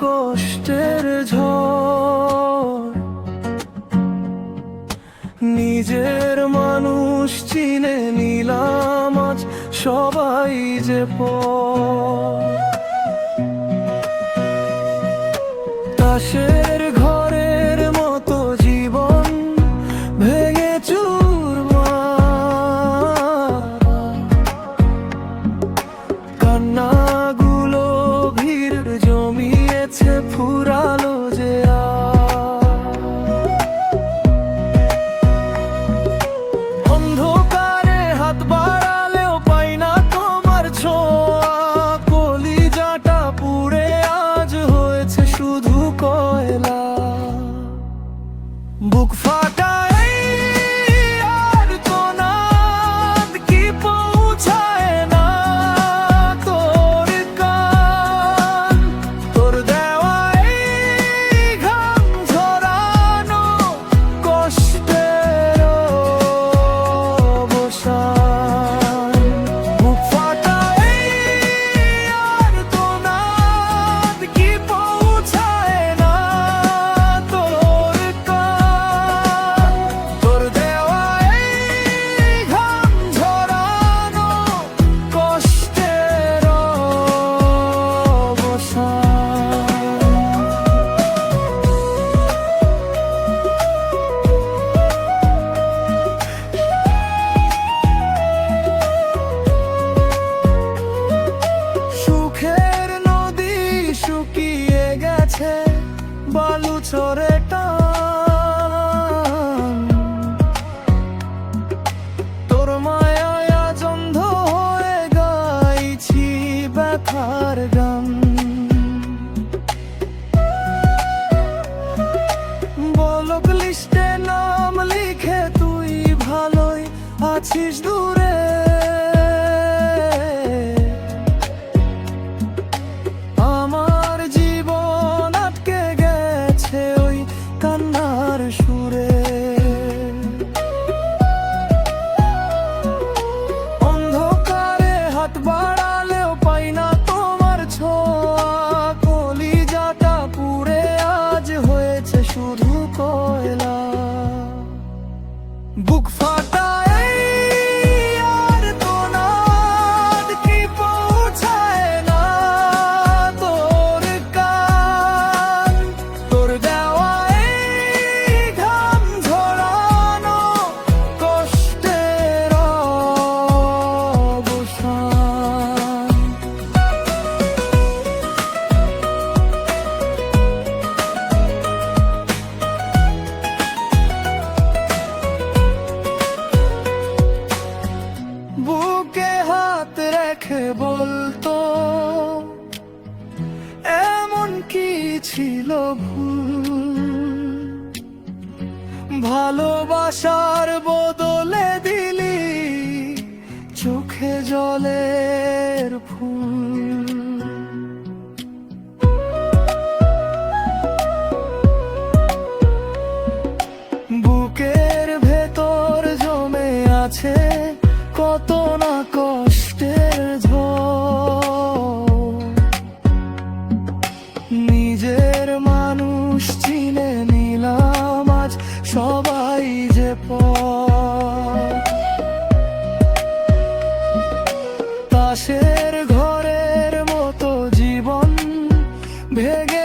কষ্টের ঝড়। নিজের মানুষ চিনে নিলাম আজ সবাই যে তাসের ঘরের মতো জীবন ভেঙে চুরমার। কান্নাগুলো ভিড় জমিয়েছে ফুরালো যে অন্ধকারে হাত বাড়ালেও পাই না তোমার ছোঁয়া। কলিজাটা পুড়ে আজ হয়েছে শুধু কয়লা। বুক ফাটা আর তো নাদ কি পৌঁছায় না তোর কান। তোর দেওয়া এই ঘাম ঝরানো কষ্টের অবসান। বুক ফাটা আর তো নাদ কি পৌঁছায় না তোর কান। তোর দেওয়া এই ঘাম ঝরানো কষ্টের অবসান। সুখের নদী শুকিয়ে গেছে বালু চরে টান। তোর মায়ায় আজ অন্ধ হয়ে গাইছি ব্যথার গান। বলক লিস্টে নাম লিখে তুই ভালোই আছিস দূরে। আমার জীবন আটকে গেছে ওই কান্নার সুরে। অন্ধকারে হাত বাড়ালেও পাই না তোমার ছোঁয়া। কলিজাটা পুড়ে আজ হয়েছে শুধু কয়লা। বুক ফাটা আর তো নাদ কি পৌঁছায় না তোর কান। তোর দেওয়া এই ঘাম ঝরানো কষ্টের অবসান। বুকে হাত রেখে বলতো এমন কি ছিল ভুল। ভালোবাসার বদলে দিলি চোখে জলের ফুল। বুকের ভেতর জমে আছে কত না কষ্টের ঝড়। নিজের মানুষ চিনে নিলাম আজ সবাই যে তাসের ঘরের মতো জীবন ভেঙে